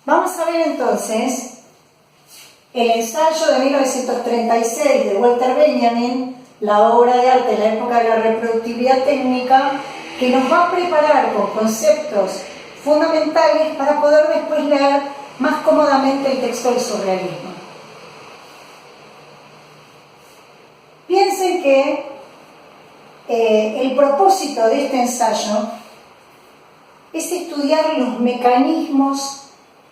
Vamos a ver entonces el ensayo de 1936 de Walter Benjamin, la obra de arte de la época de la reproductividad técnica, que nos va a preparar con conceptos fundamentales para poder después leer más cómodamente el texto del surrealismo. Piensen que el propósito de este ensayo es estudiar los mecanismos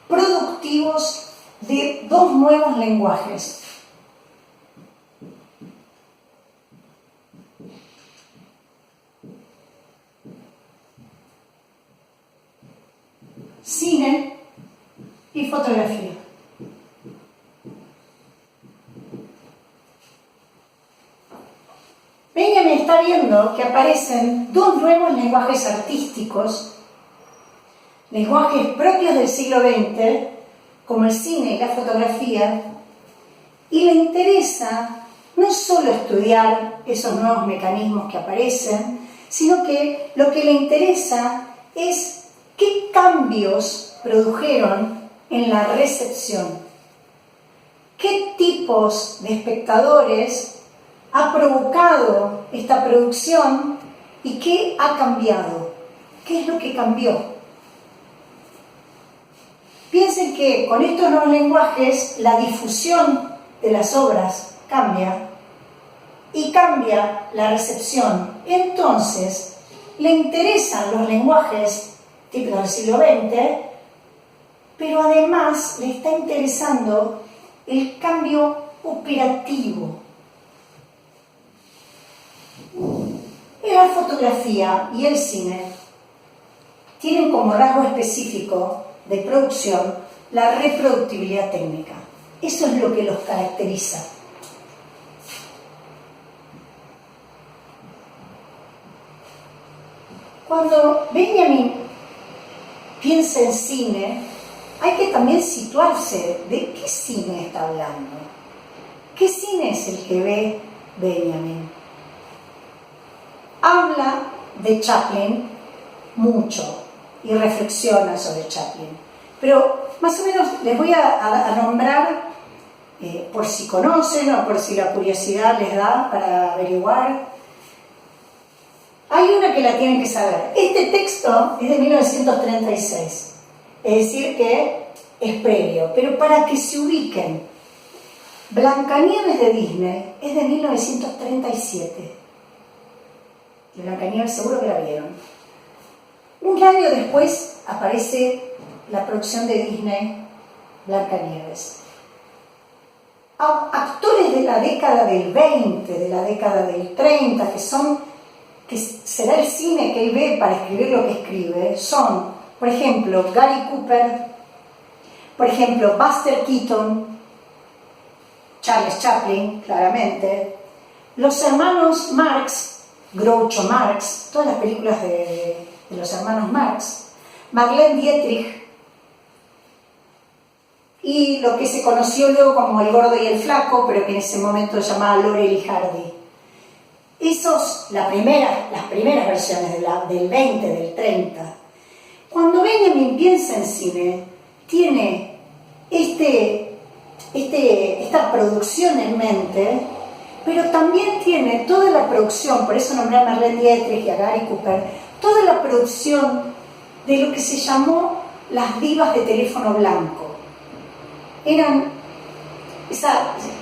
productivos de dos nuevos lenguajes. Cine y fotografía. Benjamin está viendo que aparecen dos nuevos lenguajes artísticos, lenguajes propios del siglo XX, como el cine y la fotografía, y le interesa no solo estudiar esos nuevos mecanismos que aparecen, sino que lo que le interesa es qué cambios produjeron en la recepción, qué tipos de espectadores ha provocado esta producción y qué ha cambiado, qué es lo que cambió. Piensen que con estos nuevos lenguajes la difusión de las obras cambia y cambia la recepción. Entonces, le interesan los lenguajes típicos del siglo XX, pero además le está interesando el cambio operativo. La fotografía y el cine tienen como rasgo específico de producción la reproductibilidad técnica. Eso es lo que los caracteriza. Cuando Benjamin piensa en cine, hay que también situarse de qué cine está hablando. ¿Qué cine es el que ve Benjamin? Habla de Chaplin mucho y reflexiona sobre Chaplin, pero más o menos les voy a nombrar, por si conocen o por si la curiosidad les da para averiguar. Hay una que la tienen que saber. Este texto es de 1936, es decir que es previo, pero para que se ubiquen, Blancanieves de Disney es de 1937. Y Blancanieves seguro que la vieron. Un año después aparece la producción de Disney, Blancanieves. Actores de la década del 20, de la década del 30, que será el cine que él ve para escribir lo que escribe, son, por ejemplo, Gary Cooper, por ejemplo, Buster Keaton, Charles Chaplin, claramente, los hermanos Marx, Groucho Marx, todas las películas de los hermanos Marx, Marlene Dietrich, y lo que se conoció luego como El Gordo y el Flaco, pero que en ese momento se llamaba Laurel y Hardy. Las primeras versiones del 20, del 30. Cuando Benjamin piensa en cine, tiene esta producción en mente, pero también tiene toda la producción, por eso nombré a Marlene Dietrich y a Gary Cooper, toda la producción de lo que se llamó las divas de teléfono blanco.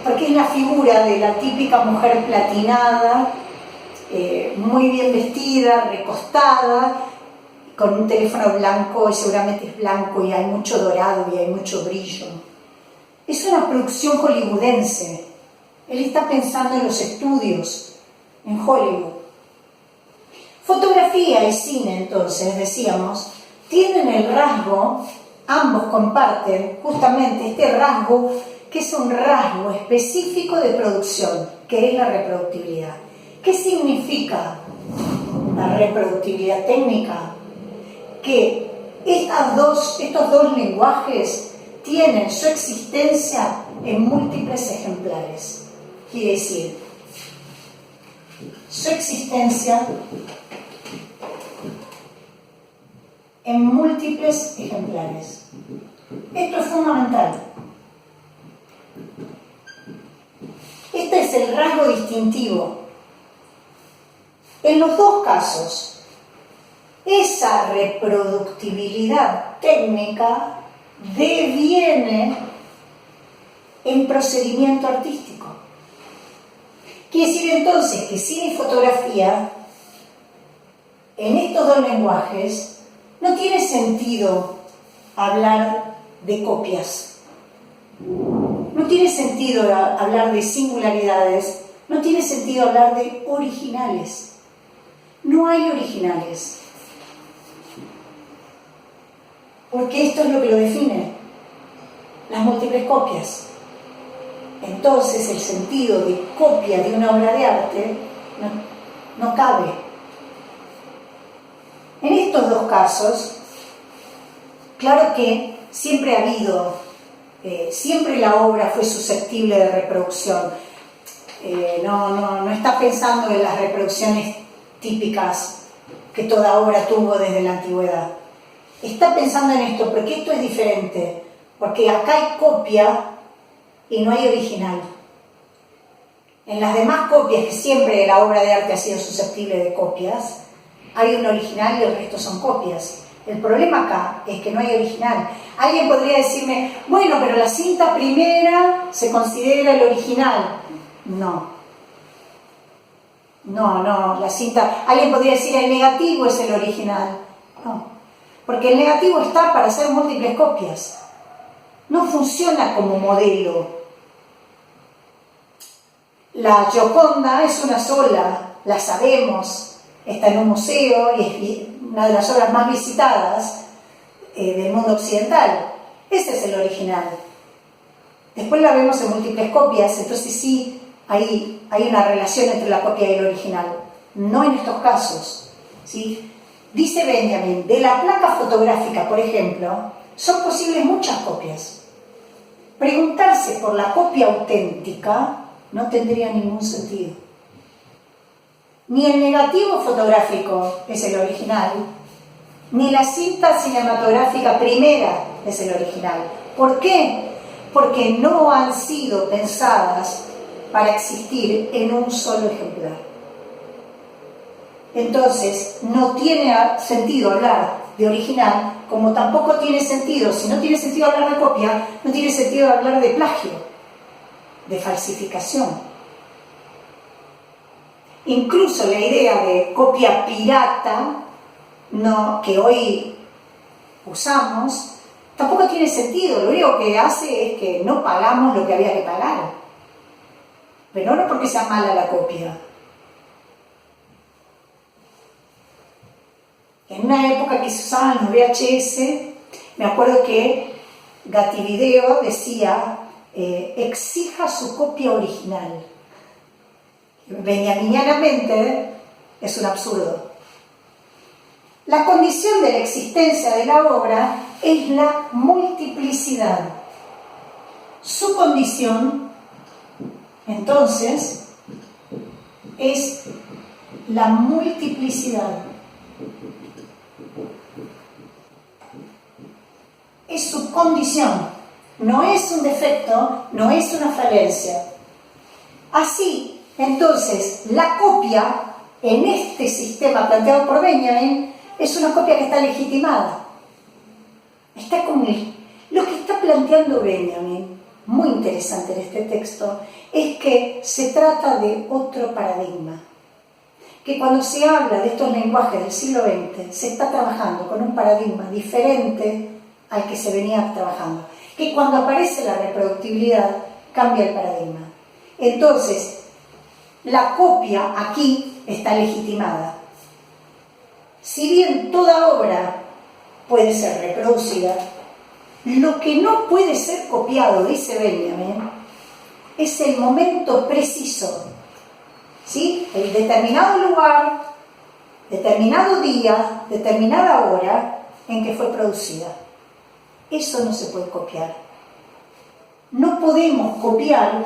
Porque es la figura de la típica mujer platinada, muy bien vestida, recostada, con un teléfono blanco, y seguramente es blanco y hay mucho dorado y hay mucho brillo. Es una producción hollywoodense. Él está pensando en los estudios, en Hollywood. Fotografía y cine, entonces, decíamos, tienen el rasgo, ambos comparten justamente este rasgo, que es un rasgo específico de producción, que es la reproductibilidad. ¿Qué significa la reproductibilidad técnica? Que estos dos lenguajes tienen su existencia en múltiples ejemplares. Quiere decir, su existencia en múltiples ejemplares. Esto es fundamental. Este es el rasgo distintivo. En los dos casos, esa reproductibilidad técnica deviene en procedimiento artístico. Quiere decir entonces que cine y fotografía, en estos dos lenguajes, no tiene sentido hablar de copias. No tiene sentido hablar de singularidades, no tiene sentido hablar de originales. No hay originales. Porque esto es lo que lo define, las múltiples copias. Entonces el sentido de copia de una obra de arte no cabe. En estos dos casos, claro que siempre ha habido, siempre la obra fue susceptible de reproducción. No está pensando en las reproducciones típicas que toda obra tuvo desde la antigüedad. Está pensando en esto, porque esto es diferente, porque acá hay copia y no hay original. En las demás copias, que siempre la obra de arte ha sido susceptible de copias, hay un original y el resto son copias. El problema acá es que no hay original. Alguien podría decirme, bueno, pero la cinta primera se considera el original. No, la cinta... Alguien podría decir, el negativo es el original. No, porque el negativo está para hacer múltiples copias. No funciona como modelo. La Gioconda es una sola, la sabemos, está en un museo y es una de las obras más visitadas del mundo occidental. Ese es el original. Después la vemos en múltiples copias, entonces sí hay una relación entre la copia y el original. No en estos casos, ¿sí? Dice Benjamin, de la placa fotográfica, por ejemplo, son posibles muchas copias. Preguntarse por la copia auténtica no tendría ningún sentido. Ni el negativo fotográfico es el original, ni la cinta cinematográfica primera es el original. ¿Por qué? Porque no han sido pensadas para existir en un solo ejemplar. Entonces, no tiene sentido hablar de original, como tampoco tiene sentido, si no tiene sentido hablar de copia, no tiene sentido hablar de plagio, de falsificación. Incluso la idea de copia pirata, que hoy usamos, tampoco tiene sentido. Lo único que hace es que no pagamos lo que había que pagar. Pero no porque sea mala la copia. En una época que se usaban los VHS, me acuerdo que Gativideo decía, exija su copia original. Benjaminianamente es un absurdo. La condición de la existencia de la obra es la multiplicidad. Su condición, entonces, es la multiplicidad. Es su condición, no es un defecto, no es una falencia. Así, entonces, la copia en este sistema planteado por Benjamin es una copia que está legitimada. Está como lo que está planteando Benjamin, muy interesante en este texto, es que se trata de otro paradigma. Que cuando se habla de estos lenguajes del siglo XX, se está trabajando con un paradigma diferente al que se venía trabajando. Que cuando aparece la reproductibilidad, cambia el paradigma. Entonces, la copia aquí está legitimada. Si bien toda obra puede ser reproducida, lo que no puede ser copiado, dice Benjamin, es el momento preciso, ¿sí? El determinado lugar, determinado día, determinada hora en que fue producida. Eso no se puede copiar. No podemos copiar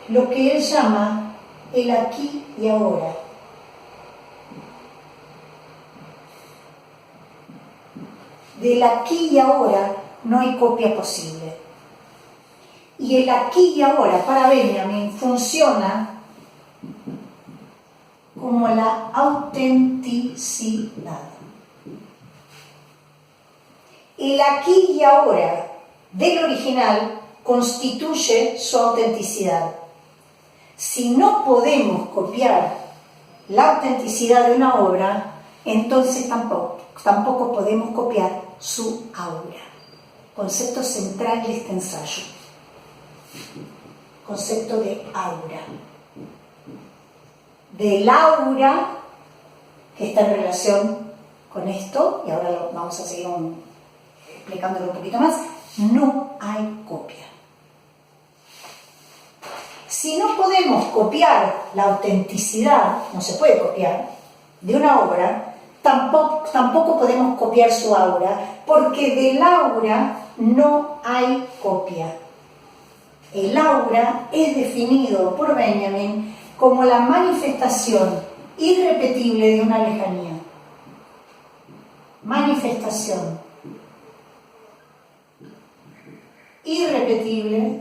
lo que él llama el aquí y ahora. del aquí y ahora no hay copia posible. Y el aquí y ahora para Benjamin funciona como la autenticidad. El aquí y ahora del original constituye su autenticidad. Si no podemos copiar la autenticidad de una obra, entonces tampoco podemos copiar su aura. Concepto central de este ensayo. Concepto de aura. Del aura que está en relación con esto, y ahora lo vamos a seguir explicándolo un poquito más, no hay copia. Si no podemos copiar la autenticidad, no se puede copiar, de una obra, tampoco podemos copiar su aura, porque del aura no hay copia. El aura es definido por Benjamin como la manifestación irrepetible de una lejanía. Manifestación irrepetible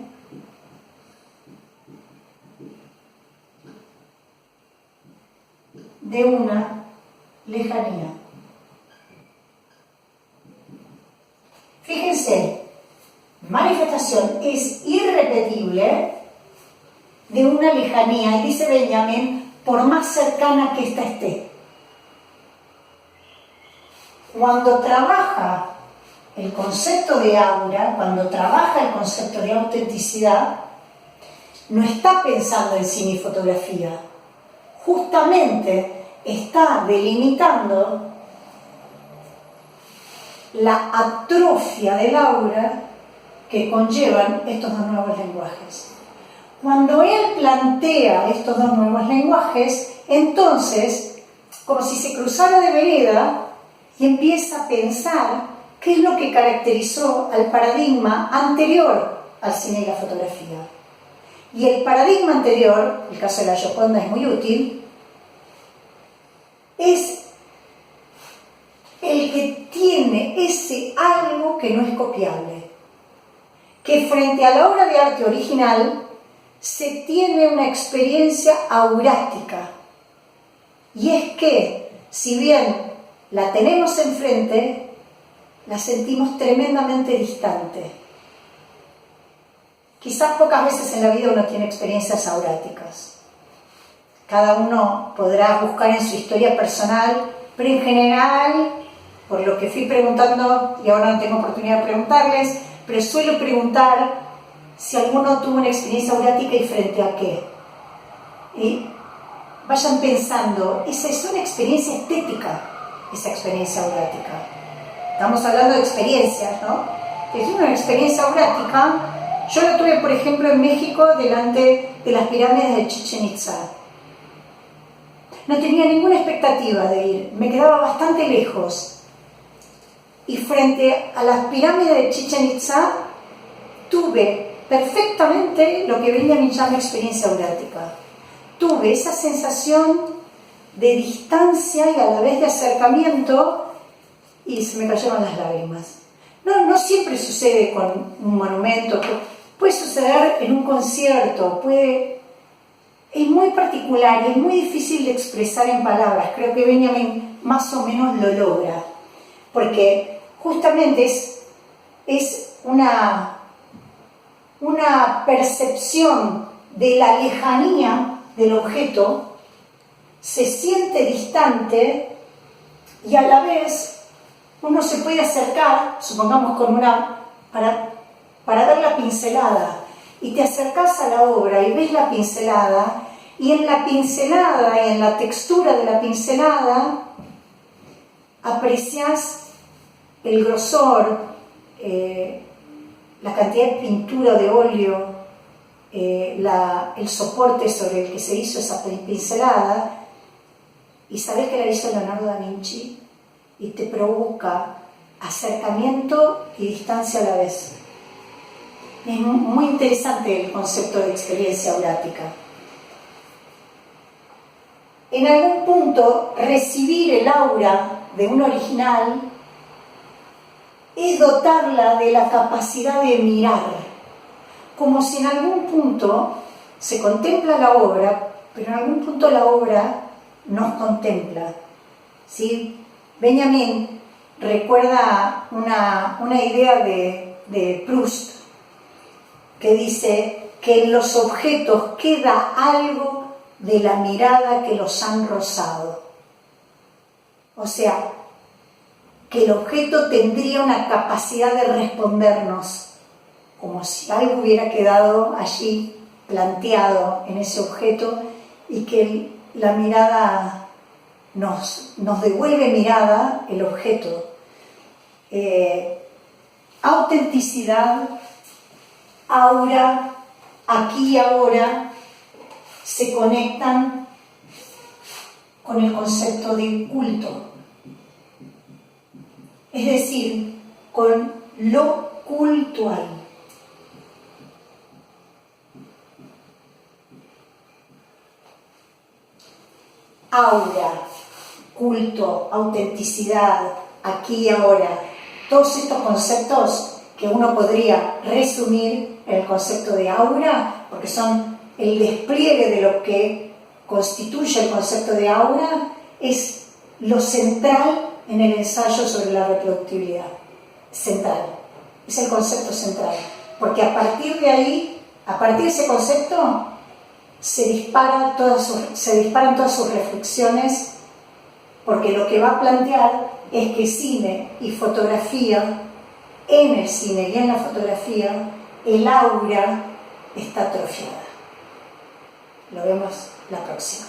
de una lejanía. Fíjense, manifestación es irrepetible de una lejanía, y dice Benjamin, por más cercana que ésta esté. Cuando trabaja el concepto de aura, cuando trabaja el concepto de autenticidad, no está pensando en cine y fotografía, justamente está delimitando la atrofia del aura que conllevan estos dos nuevos lenguajes. Cuando él plantea estos dos nuevos lenguajes, entonces, como si se cruzara de vereda y empieza a pensar qué es lo que caracterizó al paradigma anterior al cine y la fotografía. Y el paradigma anterior, el caso de la Gioconda es muy útil, es el que tiene ese algo que no es copiable, que frente a la obra de arte original se tiene una experiencia aurática, y es que, si bien la tenemos enfrente, la sentimos tremendamente distante. Quizás pocas veces en la vida uno tiene experiencias auráticas. Cada uno podrá buscar en su historia personal, pero en general, por lo que fui preguntando, y ahora no tengo oportunidad de preguntarles, pero suelo preguntar si alguno tuvo una experiencia aurática y frente a qué. Y vayan pensando, esa es una experiencia estética, esa experiencia aurática. Estamos hablando de experiencias, ¿no? Es una experiencia aurática. Yo lo tuve, por ejemplo, en México, delante de las pirámides de Chichén Itzá. No tenía ninguna expectativa de ir, me quedaba bastante lejos. Y frente a las pirámides de Chichén Itzá, tuve perfectamente lo que Benjamin llama experiencia aurática. Tuve esa sensación de distancia y a la vez de acercamiento, y se me cayeron las lágrimas. No siempre sucede con un monumento, puede suceder en un concierto, es muy particular y es muy difícil de expresar en palabras. Creo que Benjamin más o menos lo logra, porque justamente es una percepción de la lejanía del objeto, se siente distante y a la vez uno se puede acercar, supongamos para ver la pincelada, y te acercas a la obra y ves la pincelada, y en la pincelada y en la textura de la pincelada aprecias el grosor, la cantidad de pintura de óleo, el soporte sobre el que se hizo esa pincelada, y sabes que la hizo Leonardo da Vinci, y te provoca acercamiento y distancia a la vez. Es muy interesante el concepto de experiencia aurática. En algún punto, recibir el aura de un original es dotarla de la capacidad de mirar, como si en algún punto se contempla la obra, pero en algún punto la obra nos contempla, ¿sí? Benjamin recuerda una idea de Proust, que dice que en los objetos queda algo de la mirada que los han rozado. O sea, que el objeto tendría una capacidad de respondernos, como si algo hubiera quedado allí planteado en ese objeto y que la mirada nos devuelve mirada, el objeto. Autenticidad, aura, aquí y ahora se conectan con el concepto de culto, es decir, con lo cultual. Aura, culto, autenticidad, aquí y ahora, todos estos conceptos que uno podría resumir en el concepto de aura, porque son el despliegue de lo que constituye el concepto de aura, es lo central en el ensayo sobre la reproductividad. Central, es el concepto central, porque a partir de ahí, a partir de ese concepto, se disparan todas sus reflexiones, porque lo que va a plantear es que cine y fotografía, en el cine y en la fotografía, el aura está atrofiada. Lo vemos la próxima.